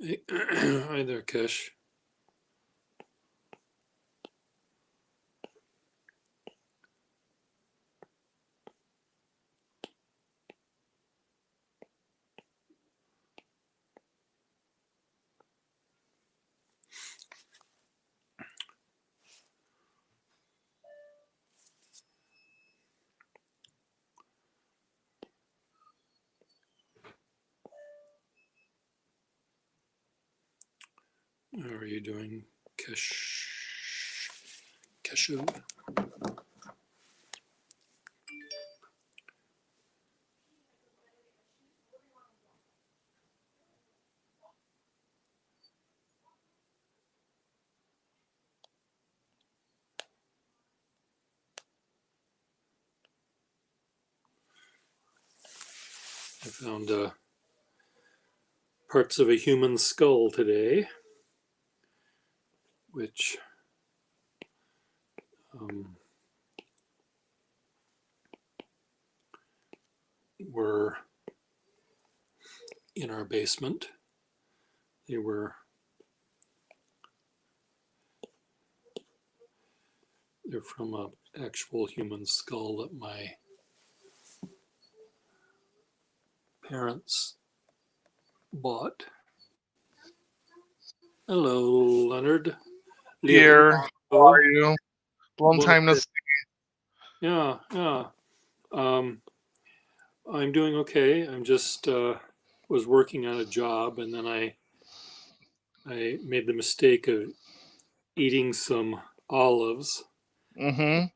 Hey, hi there, Kish. How are you doing, Kish? Keshu? I found parts of a human skull today, which um, were in our basement. They were they're from an actual human skull that my parents bought. Hello, Leonard. Here, Leonardo. how are you? Long time no Buonasera. see. Yeah, yeah. Um, I'm doing okay. I'm just was working on a job, and then I made the mistake of eating some olives. Mm-hmm.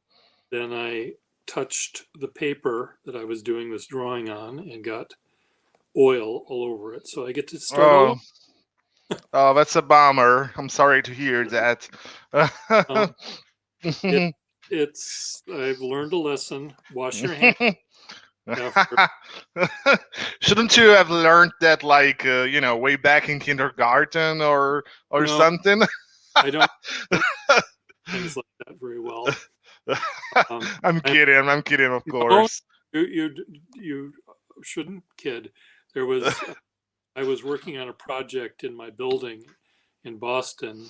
Then I touched the paper that I was doing this drawing on and got oil all over it. So I get to start all Oh, oh, that's a bummer. I'm sorry to hear that. over. It, it's I've learned a lesson. Wash your hands after. Shouldn't you have learned that, like, way back in kindergarten or No, something? I don't do things like that very well. I'm I'm kidding. I'm kidding, of no, course. you shouldn't kid. There was I was working on a project in my building in Boston,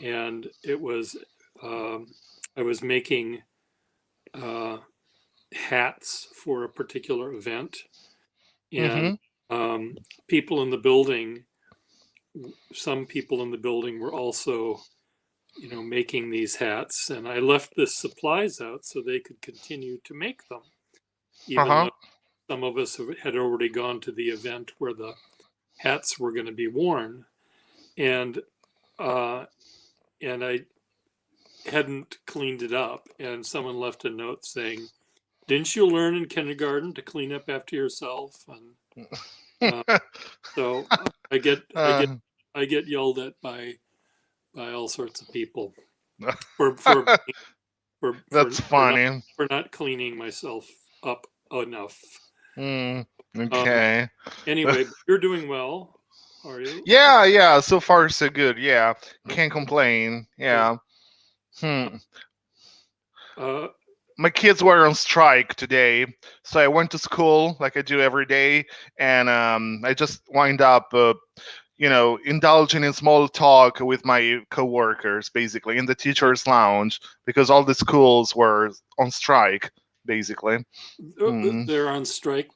and it was I was making uh, hats for a particular event, and Mm-hmm. um, people in the building, some people in the building were also, making these hats, and I left the supplies out so they could continue to make them, even Uh-huh. though some of us had already gone to the event where the hats were going to be worn, and uh, and I hadn't cleaned it up, and someone left a note saying, "Didn't you learn in kindergarten to clean up after yourself?" And uh, so I get I get uh, I get yelled at by all sorts of people for for for for that's for not funny. for not cleaning myself up enough. Mm, Um, okay. anyway, you're doing well, are you? Yeah, yeah. So far, so good. Yeah, can't complain. Good. Yeah. Hmm. Uh, My kids were on strike today, so I went to school like I do every day, and I just wind up, indulging in small talk with my coworkers, basically in the teachers' lounge, because all the schools were on strike, basically. Hmm. they're on strike,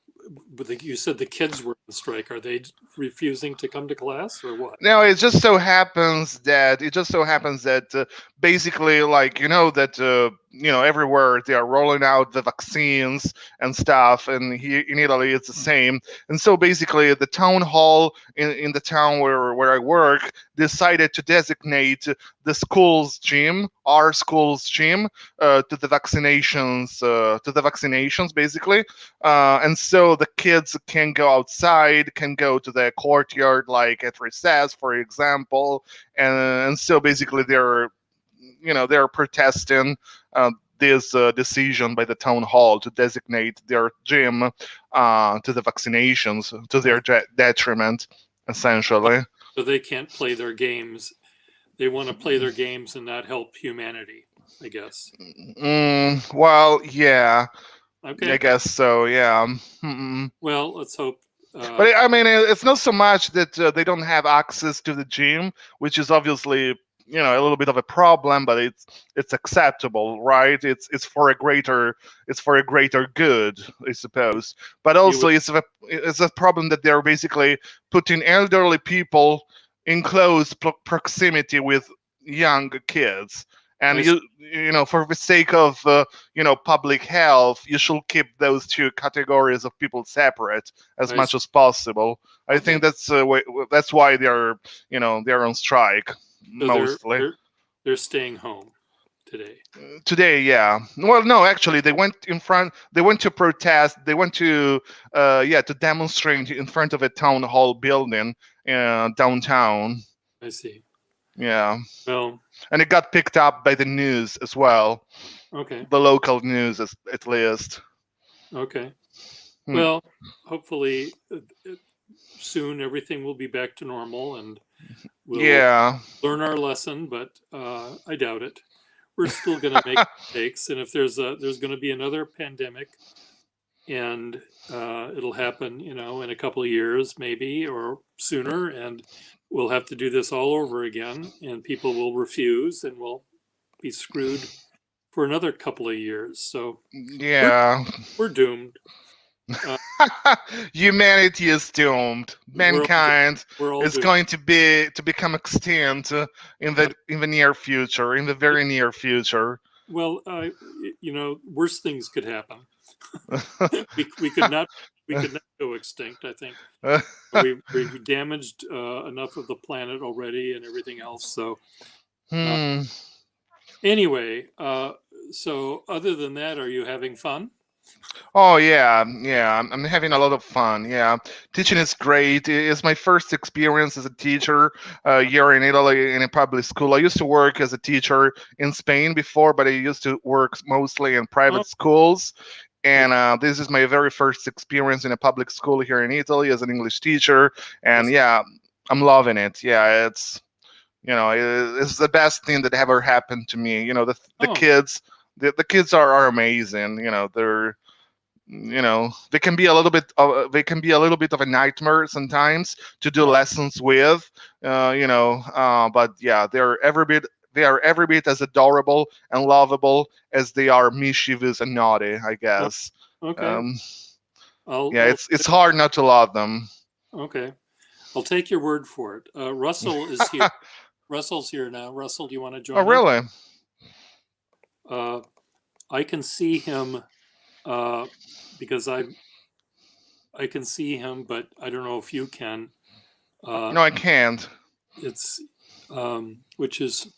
but you said the kids were on strike. Are they refusing to come to class or what? Now it just so happens that basically, like, that everywhere they are rolling out the vaccines and stuff, and here in Italy it's the same. And so basically, the town hall in the town where I work decided to designate the school's gym, our school's gym, to the vaccinations, basically. And so the kids can go outside, can go to the courtyard, like at recess, for example, and so basically they're protesting this decision by the town hall to designate their gym to the vaccinations to Uh, their detriment, essentially. so they can't play their games. They want to play their games and not help humanity, I guess. Well, yeah, I Okay. guess so. Yeah. Mm-mm. Well, let's hope. But I mean, it's not so much that they don't have access to the gym, which is obviously a little bit of a problem, but it's acceptable, right? It's for a greater good, I suppose. But you also, would, it's a problem that they're basically putting elderly people in close proximity with young kids. And I, s- for the sake of public health, you should keep those two categories of people separate as I much s- as possible. I okay. think that's why they're on strike So mostly. they're staying home today. Today, yeah. Well, no, actually, they went in front. They went to protest. They went to demonstrate in front of a town hall building downtown. I see. Yeah, Well, and it got picked up by the news as well, okay, the local news at least. okay. Hmm. Well, hopefully soon everything will be back to normal and we'll Yeah. learn our lesson. But I doubt it. We're still going to make mistakes, and if there's going to be another pandemic, and it'll happen, in a couple of years, maybe, or sooner, and we'll have to do this all over again, and people will refuse, and we'll be screwed for another couple of years. So we're Yeah. we're doomed. Uh, Humanity is doomed. we're all doomed. Mankind We're all is doomed. going to become extinct in the near future, in the very near future. Well, worse things could happen. We could not go extinct. I think we've damaged enough of the planet already and everything else. So uh, Hmm. anyway, so other than that, are you having fun? Oh yeah, yeah. I'm having a lot of fun. Yeah, teaching is great. It's my first experience as a teacher here in Italy in a public school. I used to work as a teacher in Spain before, but I used to work mostly in Oh, private schools. And okay. this is my very first experience in a public school here in Italy as an English teacher. And Yes. yeah, I'm loving it. Yeah, it's the best thing that ever happened to me. The Oh, kids, the kids are amazing. They can be a little bit of a nightmare sometimes to do right. lessons with. But yeah, they are every bit as adorable and lovable as they are mischievous and naughty, I Oh, guess. okay. um, I'll, yeah, I'll it's hard not to love them. okay. I'll take your word for it. Russell is here. Russell's here now. Russell, do you want to Oh join us? really? Uh, I can see him uh, because I can see him, but I don't know if you can. Uh, No, I can't. it's which is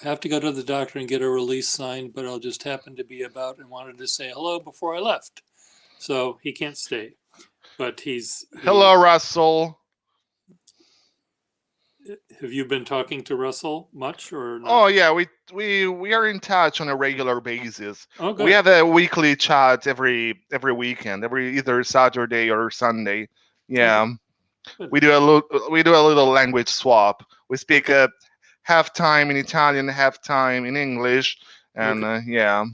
I have to go to the doctor and get a release signed, but I'll just happen to be about and wanted to say hello before I left. So he can't stay, but he. Hello, Russell. Have you been talking to Russell much or not? Oh yeah, we are in touch on a regular basis. Oh, We good. have a weekly chat every weekend, every either Saturday or Sunday. Okay, Yeah, good. we do a little language swap. We speak Okay, half time in Italian, half time in English, and okay. yeah,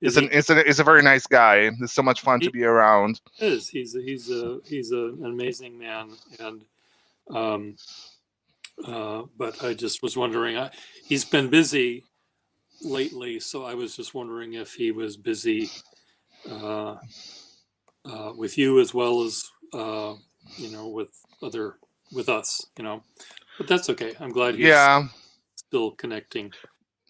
Is he? it's a very nice guy. It's so much fun to He be around. is. He's an amazing man, and um, but I just was wondering. He's been busy lately, so I was just wondering if he was busy uh, with you as well as with with us. But that's okay. I'm glad he's Yeah. still connecting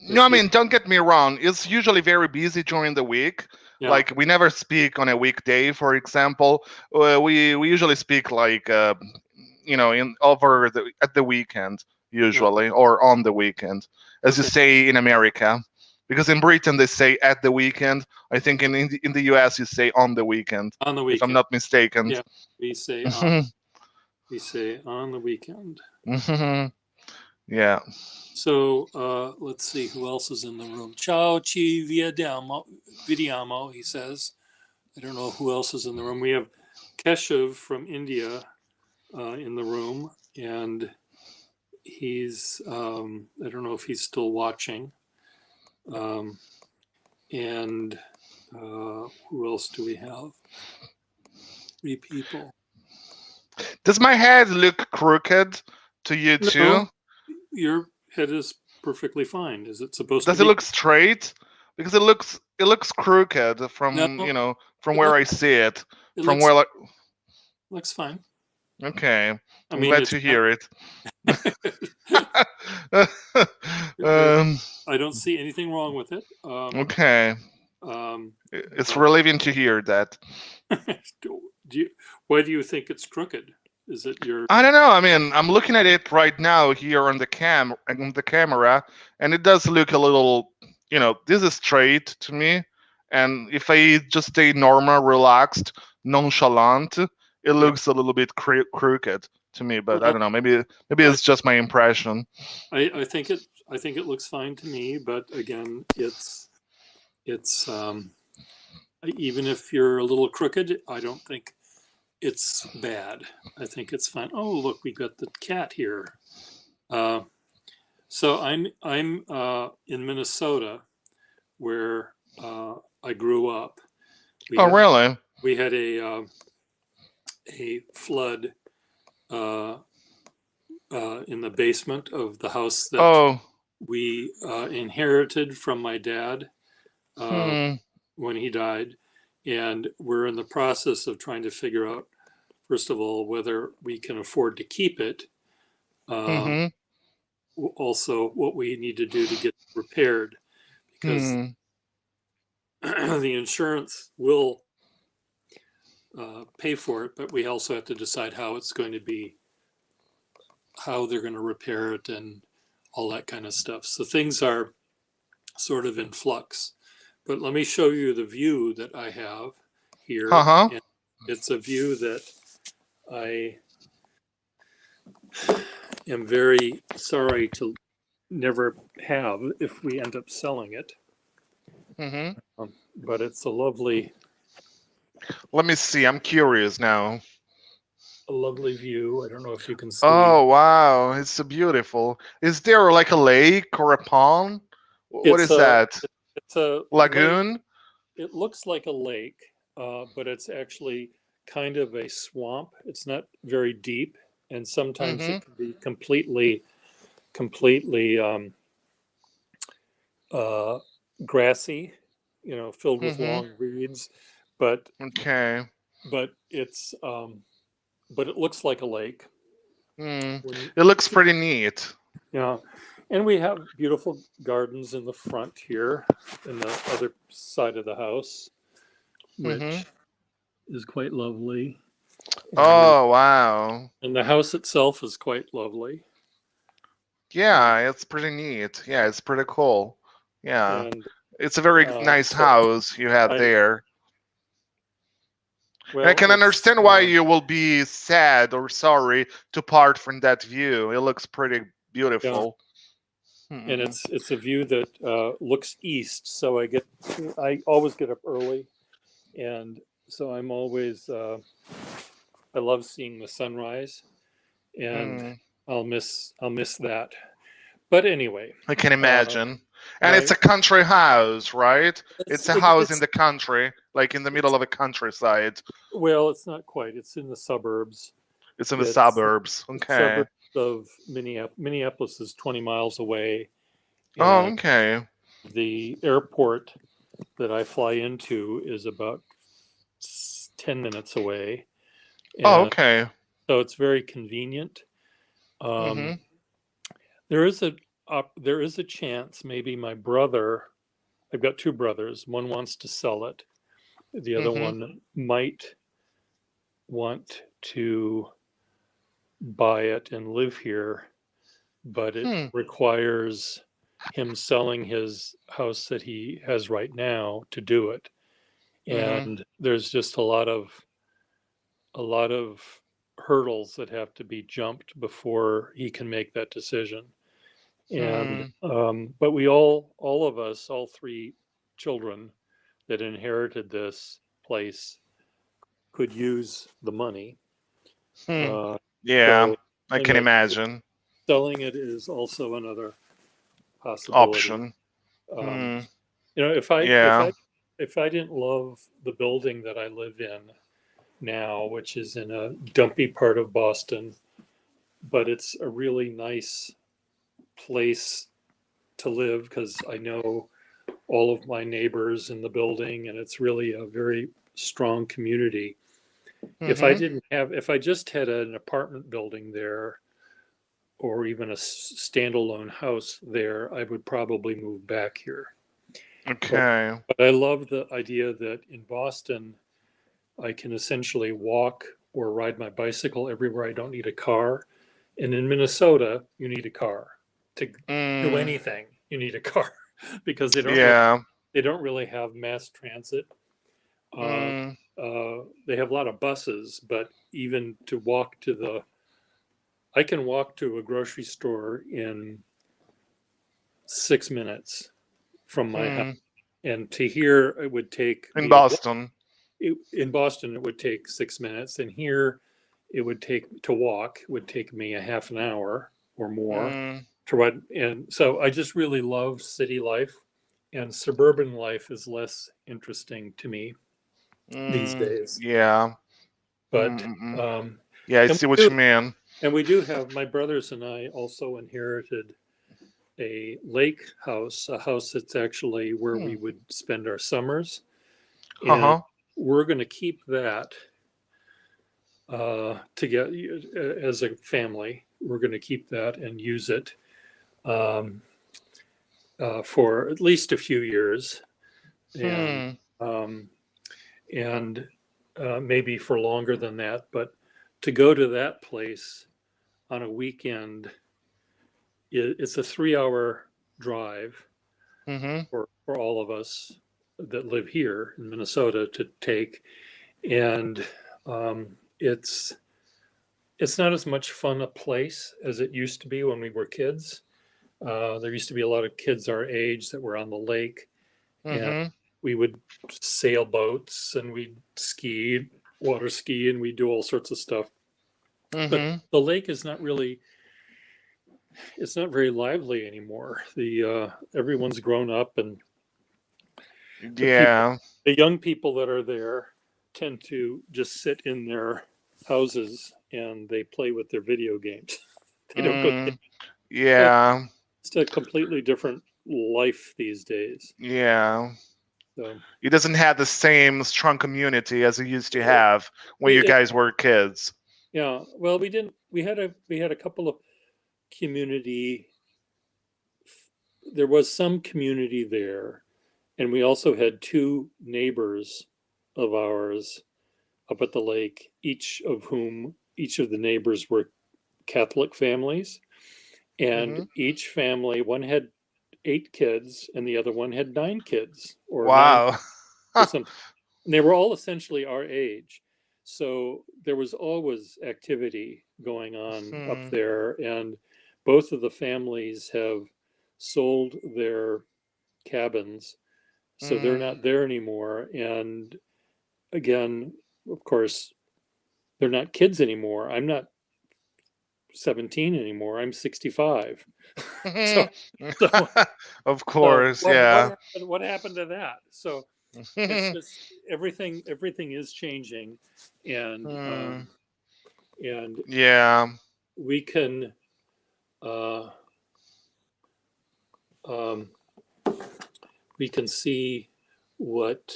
No, I with you. mean, don't get me wrong. It's usually very busy during the week. Yeah. Like we never speak on a weekday, for example. We usually speak like in over at the weekend Okay. usually, or on the weekend, as you Okay. say in America. Because in Britain they say at the weekend. I think Okay. in the US you say on the weekend, On the if I'm weekend. not mistaken. Yeah. We say on. We say on the weekend. Yeah. So let's see who else is in the room. Ciao ci vediamo, he says. I don't know who else is in the room. We have Keshav from India in the room, and he's, I don't know if he's still watching. Um, and who else do we have? 3 people. Does my head look crooked to you too? No, your head is perfectly fine. Is it supposed to Does it be? look straight? Because it looks crooked No, from it where looks I see it. it From looks where like looks fine. okay, I I'm mean, glad it's to not. hear it. there, um, I don't see anything wrong with it. okay, Um, it's but relieving to hear that. do you, why do you think it's crooked? Is it your? I don't know. I mean, I'm looking at it right now here on the camera, and it does look a little. This is straight to me, and if I just stay normal, relaxed, nonchalant, it Yeah. looks a little bit crooked to me. But I Well, don't know. Maybe I, it's just my impression. I think it looks fine to me. But again, it's even if you're a little crooked, I don't think it's bad. I think it's fine. Oh, look, we got the cat here. Uh, so I'm in Minnesota, where I grew up. We Oh, had really? we had a flood uh, in the basement of the house that Oh, we inherited from my dad uh, hmm, when he died, and we're in the process of trying to figure out, first of all, whether we can afford to keep it. Uh, hmm, Also, what we need to do to get it repaired, because hmm. the insurance will pay for it, but we also have to decide how it's going to be, how they're going to repair it, and all that kind of stuff. So things are sort of in flux. But let me show you the view that I have Uh here. huh. And it's a view that I am very sorry to never have if we end up selling it. Hmm. But it's a lovely, Let me see. I'm curious now. view. I don't know if you can see. Oh wow, it's so beautiful. Is there like a lake or a pond? What It's is a that? it's a lake. Lagoon? It looks like a lake, but it's actually kind of a swamp. It's not very deep, and sometimes Mm-hmm. it can be completely uh, grassy, filled with Mm-hmm. long reeds. But Okay. but it's but it looks like a lake Mm. when you, It looks pretty neat. yeah. And we have beautiful gardens in the front here, in the other side of the house, Mm-hmm. which is quite lovely. And Oh wow. and the house itself is quite lovely. Uh, Yeah, it's pretty neat. Yeah, it's pretty cool. Yeah. and It's a very nice so house you have I there. And I well, can understand why you will be sad or sorry to part from that view. It looks pretty yeah, beautiful. and Mm-hmm. it's a view that looks east. So I always get up early, and so I'm always I love seeing the sunrise, and Mm. I'll miss that. But anyway, I can uh, imagine. And it's my a country house, right? it's It's a it, house in it's the country, like in the middle it's of a countryside. well, it's not quite. It's in the suburbs. It's in the It's suburbs. Okay. suburbs of Minneapolis. Minneapolis is 20 miles away, Oh, and okay. the airport that I fly into is about 10 minutes away. Oh, And okay. so it's very convenient. Um, Mm-hmm. there is there is a chance maybe my brother, I've got two brothers, one wants to sell it, the other Mm-hmm. one might want to buy it and live here, but it Hmm. requires him selling his house that he has right now to do it. Mm-hmm. And there's just a lot of hurdles that have to be jumped before he can make that decision. And Hmm. but all of us, all three children that inherited this place, could use the money. Hmm. Uh, Yeah, so I you can know, imagine. selling it is also another possibility. Option. Um, Hmm. you know, Yeah. if I didn't love the building that I live in, now, which is in a dumpy part of Boston, but it's a really nice place to live because I know all of my neighbors in the building, and it's really a very strong community. Mm-hmm. If I just had an apartment building there, or even a standalone house there, I would probably move back here. But Okay. I love the idea that in Boston, I can essentially walk or ride my bicycle everywhere. I don't need a car. And in Minnesota, you need a car to do Mm, anything. You need a car because yeah. they don't really have mass transit. Uh, Mm, they have a lot of buses, but even to walk to I can walk to a grocery store in 6 minutes from my house. mm. And to here, it would take In me Boston. in Boston, it would take 6 minutes. And here, it would take to walk, would take me a half an hour or more Mm, to ride. And so I just really love city life, and suburban life is less interesting to me these days. yeah. But, Mm-mm. um, Yeah, I and see what you mean. we do have, my brothers and I also inherited a lake house, a house that's actually where Hmm. we would spend our summers. And Uh-huh. we're going to keep that to get as a family. We're going to keep that and use it um, for at least a few years, and Hmm. um, and maybe for longer than that. But to go to that place on a weekend, it's a 3 hour drive Mm-hmm. for all of us that live here in Minnesota to take, and it's not as much fun a place as it used to be when we were kids. There used to be a lot of kids our age that were on the lake, and Mm-hmm. we would sail boats and we'd ski, water ski, and we'd do all sorts of stuff. But Mm-hmm. the lake is not really, it's not very lively anymore. Everyone's grown up, and the people, Yeah. the young people that are there tend to just sit in their houses and they play with their video games. They don't go. Mm, So yeah. it's a completely different life these days. Yeah. So It doesn't have the same strong community as it used to it, have when you it, guys were kids. yeah. Well, we didn't. We had a couple of community. There was some community there, and we also had two neighbors of ours up at the lake. Each of the neighbors were Catholic families, and Mm-hmm. each family, one had 8 kids and the other one had 9 kids, or nine Wow. or something. And they were all essentially our age. So there was always activity going on up Hmm. there. And both of the families have sold their cabins. So they're Mm. not there anymore. And again, of course, they're not kids anymore. I'm not 17 anymore. I'm 65. So, so, Of so course, yeah. what happened to that? So it's just everything is changing, and Hmm. and Yeah. we can uh, um, we can see what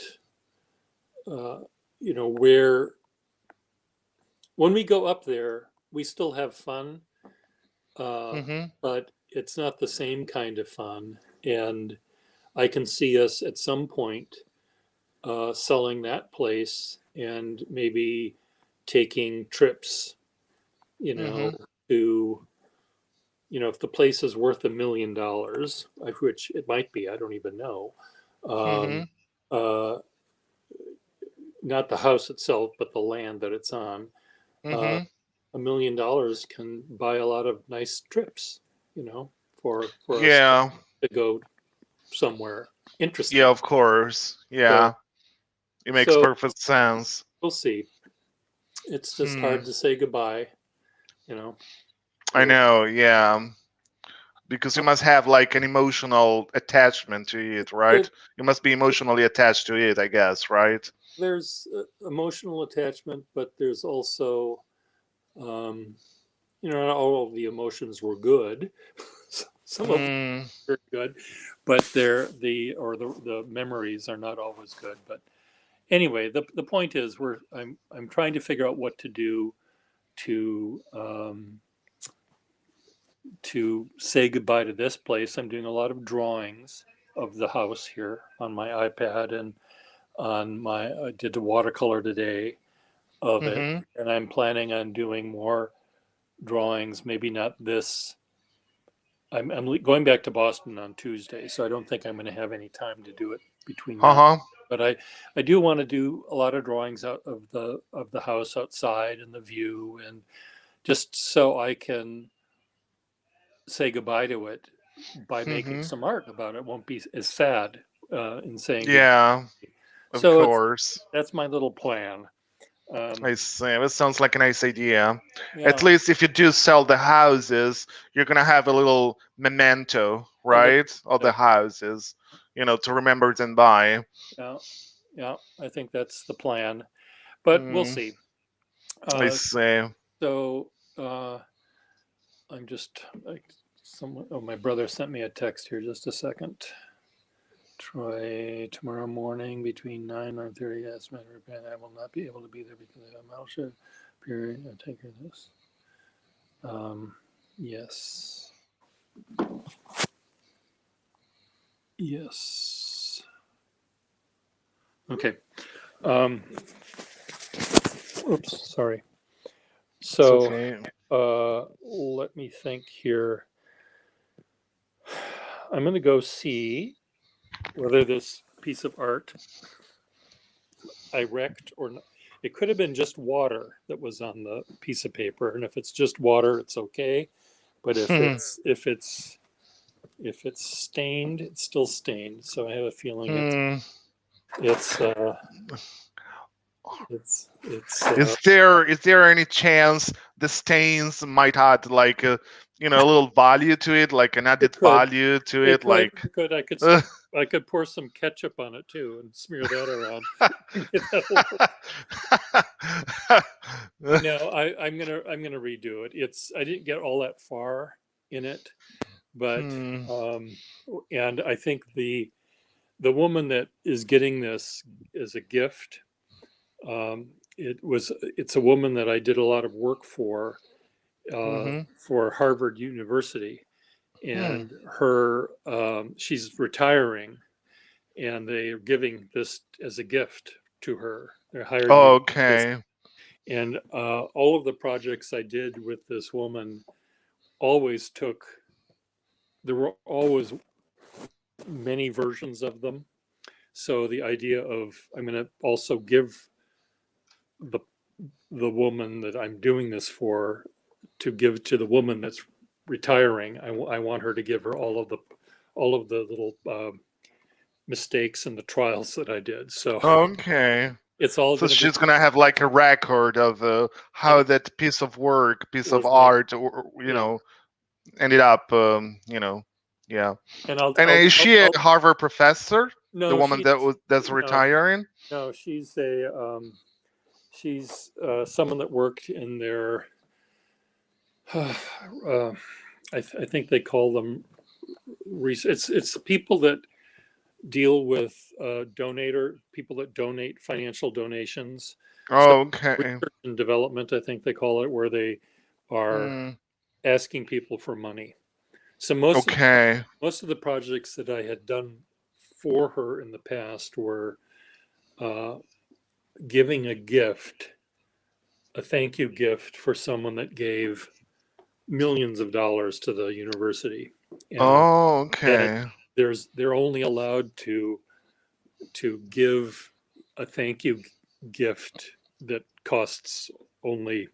uh, where when we go up there we still have fun, uh, Hmm. but it's not the same kind of fun. And I can see us at some point selling that place and maybe taking trips, you know, Hmm. to if the place is worth $1 million, which it might be, I don't even know. Um, Hmm. uh, Not the house itself, but the land that it's on. Uh, Hmm. $1 million can buy a lot of nice trips, for us Yeah. to go somewhere Yeah, interesting. of course. So, Yeah. It makes so perfect sense. we'll see. It's just Hmm. hard to say goodbye, you know. I We're know, yeah. Because you must have like an emotional attachment to it, right? It, You must be emotionally attached to it, I guess, right? there's emotional attachment, but there's also, um, not all of the emotions were good. Some of them Hmm. are good, but the memories are not always good. But anyway, the point is, I'm trying to figure out what to do to say goodbye to this place. I'm doing a lot of drawings of the house here on my iPad, and I did the watercolor today of it, Mm-hmm. and I'm planning on doing more drawings. Maybe not this. I'm going back to Boston on Tuesday, so I don't think I'm going to have any time to do it between now. Uh-huh. But I do want to do a lot of drawings out of the house outside and the view, and just so I can say goodbye to it by making Mm-hmm. some art about it. Won't be as sad in saying goodbye. Yeah, of So course. that's my little plan. I Um, see. That sounds like a nice idea. At yeah, least if you do sell the houses, you're gonna have a little memento, a little. right? Of the houses, to remember them by. Yeah, yeah. I think that's the plan, but we'll Mm, see. I Uh, see. so uh, I'm just like someone. Oh, my brother sent me a text here. Just a second. Troy, tomorrow morning between 9:30. That's my repent. I will not be able to be there because I have a Malsha period. I take her this. Um, yes. Yes. Okay. Um, oops. Sorry. It's So okay. let me think here. I'm going to go see whether this piece of art I wrecked or not. It could have been just water that was on the piece of paper, and if it's just water, it's okay. But if it's stained, it's still stained. So I have a feeling Hmm. it's it's Is there any chance the stains might add like a little value to it, like an it added could value to it it, could like? it could I could pour some ketchup on it too and smear that around. Maybe that'll work. No, I'm gonna redo it. I didn't get all that far in it, but Hmm. um, and I think the woman that is getting this as a gift, it's a woman that I did a lot of work Mm-hmm. for Harvard University, Hmm. and she's retiring, and they are giving this as a gift to her. They hired me this, Okay. and all of the projects I did with this woman always took. There were always many versions of them. So the idea of I'm going to also give the the woman that I'm doing this for to give to the woman that's retiring. I want her to give her all of the little mistakes and the trials that I did. So Okay. it's all So going to be she's gonna have like a record of of how that piece of work, piece of was like art, or, yeah. ended up. Yeah. And And is she a Harvard professor? The no, woman that's no, retiring? no, she's someone that worked in their I think they call them it's people that deal with people that donate financial donations. So Okay. research and development, I think they call it, where they are Hmm. asking people for money. So Okay. most of the projects that I had done for her in the past were uh, giving a thank you gift for someone that gave millions of dollars to the university, and and Okay. they're only allowed to give a thank you gift that costs only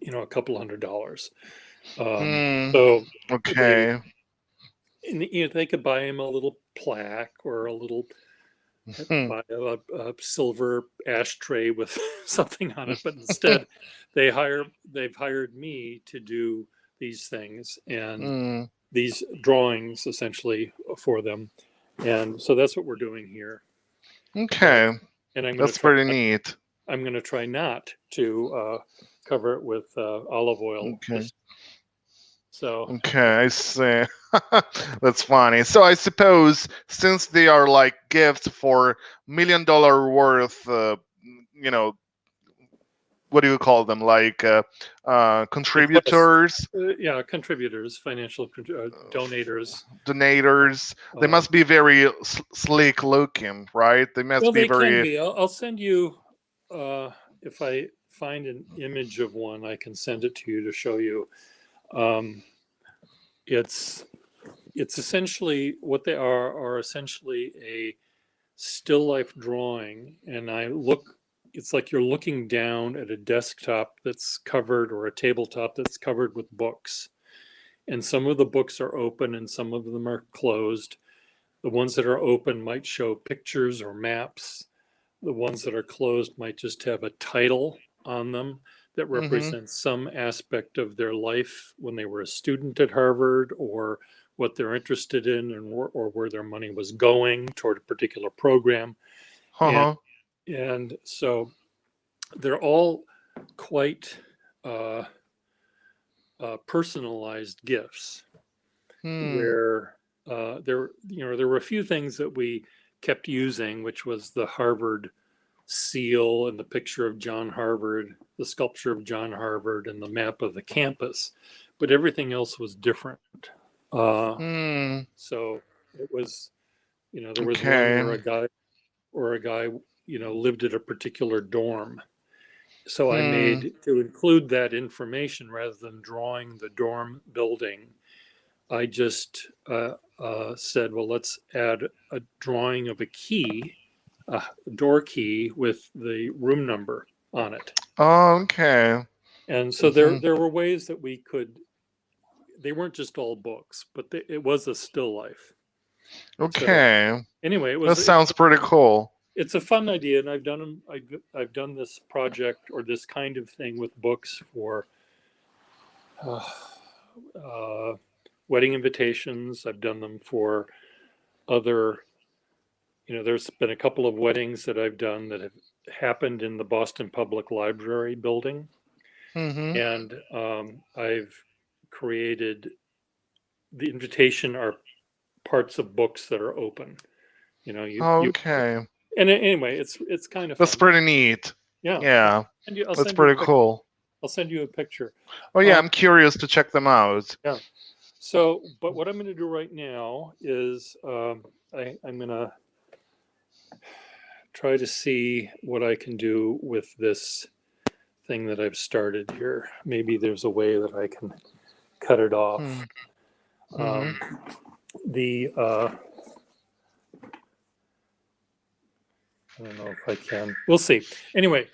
a couple $100. Um, Hmm. so they Okay. they could buy him a little plaque or a little Hmm. buy a silver ashtray with something on it, but instead they've hired me to do these things and Mm, these drawings essentially for them. And so that's what we're doing here. okay, And I'm going to that's try. pretty neat. I'm going to try not to cover it with olive oil. Okay. So Okay, I see. That's funny. So I suppose since they are like gifts for $1 million worth, you know, what do you call them? Like request, contributors, yeah, contributors, financial donators. donators. They Uh, must be very slick looking, right? They must well, be they can very. be. I'll send you if I find an image of one, I can send it to you to show you. Um, it's it's essentially what they are essentially a still life drawing, and I look. It's like you're looking down at a desktop that's covered or a tabletop that's covered with books, and some of the books are open and some of them are closed. The ones that are open might show pictures or maps. The ones that are closed might just have a title on them that Mm-hmm. represents some aspect of their life when they were a student at Harvard, or what they're interested in, and or where their money was going toward a particular program. And Uh-huh. and so they're all quite uh, personalized gifts Hmm. where there were a few things that we kept using, which was the Harvard seal and the picture of John Harvard, the sculpture of John Harvard, and the map of the campus, but everything else was different. Uh, Hmm. so it was, there was one Okay. where a guy lived at a particular dorm. So I Hmm. made to include that information rather than drawing the dorm building. I just said, well, let's add a drawing of a key, a door key with the room number on it. Okay. And so there Hmm. there were ways that we could. They weren't just all books, but it was a still life. So Okay. anyway, That sounds pretty cool. it's a fun idea, and I've done this project or this kind of thing with books for uh, uh, wedding invitations. I've done them for other. There's been a couple of weddings that I've done that have happened in the Boston Public Library building, Hmm. and I've created the invitation are parts of books that are open. You Okay. and anyway, it's kind of That's fun. pretty neat. Yeah, Yeah, I'll that's send you a pretty pic. cool. I'll send you a picture. Oh yeah, Um, I'm curious to check them out. yeah. So, but what I'm going to do right now is I'm going to try to see what I can do with this thing that I've started here. Maybe there's a way that I can cut it Hmm. off. Hmm. Um, the I don't know if I can. We'll see. Anyway,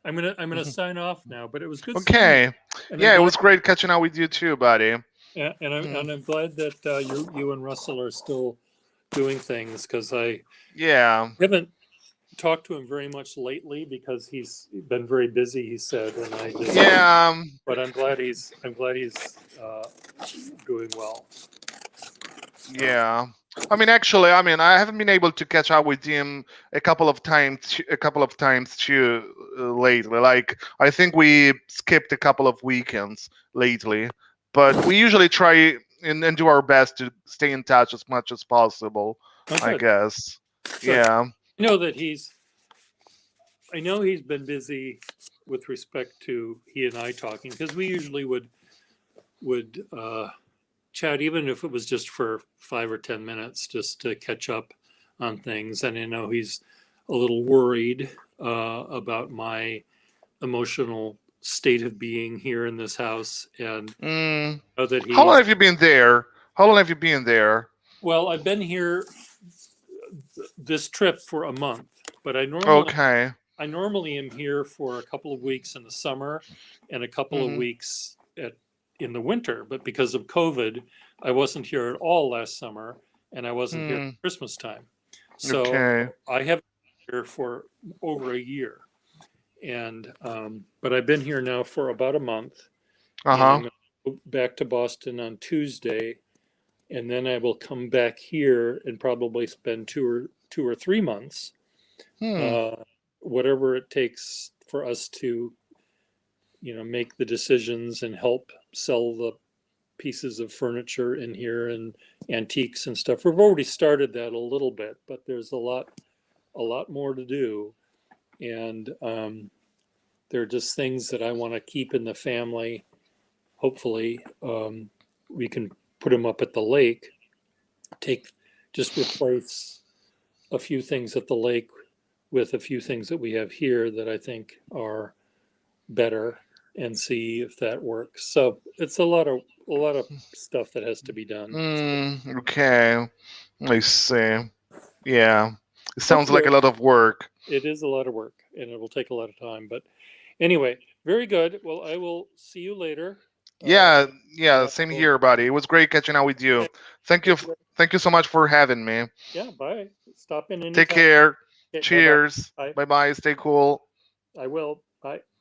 I'm gonna Hmm. sign off now. But it was good seeing you, Okay. and I'm Yeah, it glad was great catching up with you too, buddy. Hmm. and I'm glad that you and Russell are still doing things, because I Yeah. haven't talked to him very much lately because he's been very busy. He said, and I just. Yeah. But I'm glad he's doing well. Yeah. I mean, actually, I haven't been able to catch up with him a couple of times too lately. Like, I think we skipped a couple of weekends lately, but we usually try and do our best to stay in touch as much as possible, Oh, I good, guess. good. Yeah. I know that I know he's been busy with respect to he and I talking, because we usually would chat, even if it was just for 5 or 10 minutes, just to catch up on things. And I know he's a little worried about my emotional state of being here in this house, and Mm. know that How long he's have you been there? How long have you been there? well. I've been here this trip for a month, but Okay. I normally am here for a couple of weeks in the summer and a couple of Hmm. weeks in the winter. But because of COVID, I wasn't here at all last summer, and I wasn't here Hmm. at Christmas time. So Okay. I have been here for over a year, and but I've been here now for about a month, Uh and huh. go back to Boston on Tuesday, and then I will come back here and probably spend 2 or 3 months, Hmm. uh, whatever it takes for us to, make the decisions and help sell the pieces of furniture in here and antiques and stuff. We've already started that a little bit, but there's a lot more to do. And they're just things that I want to keep in the family. Hopefully, we can put them up at the lake, just replace a few things at the lake with a few things that we have here that I think are better, and see if that works. So it's a lot of stuff that has to be done. Okay. I see. Yeah. It sounds like Hopefully a lot of work. it is a lot of work and it will take a lot of time. But anyway, very good. Well, I will see you later. Yeah, And yeah, I same will, here, buddy. It was great catching up with you. okay, Thank you. take care. Thank you so much for having me. Yeah, bye. Stop in Take anytime. care. Okay, bye bye. Cheers. Bye. Bye bye. Stay cool. I will. Bye.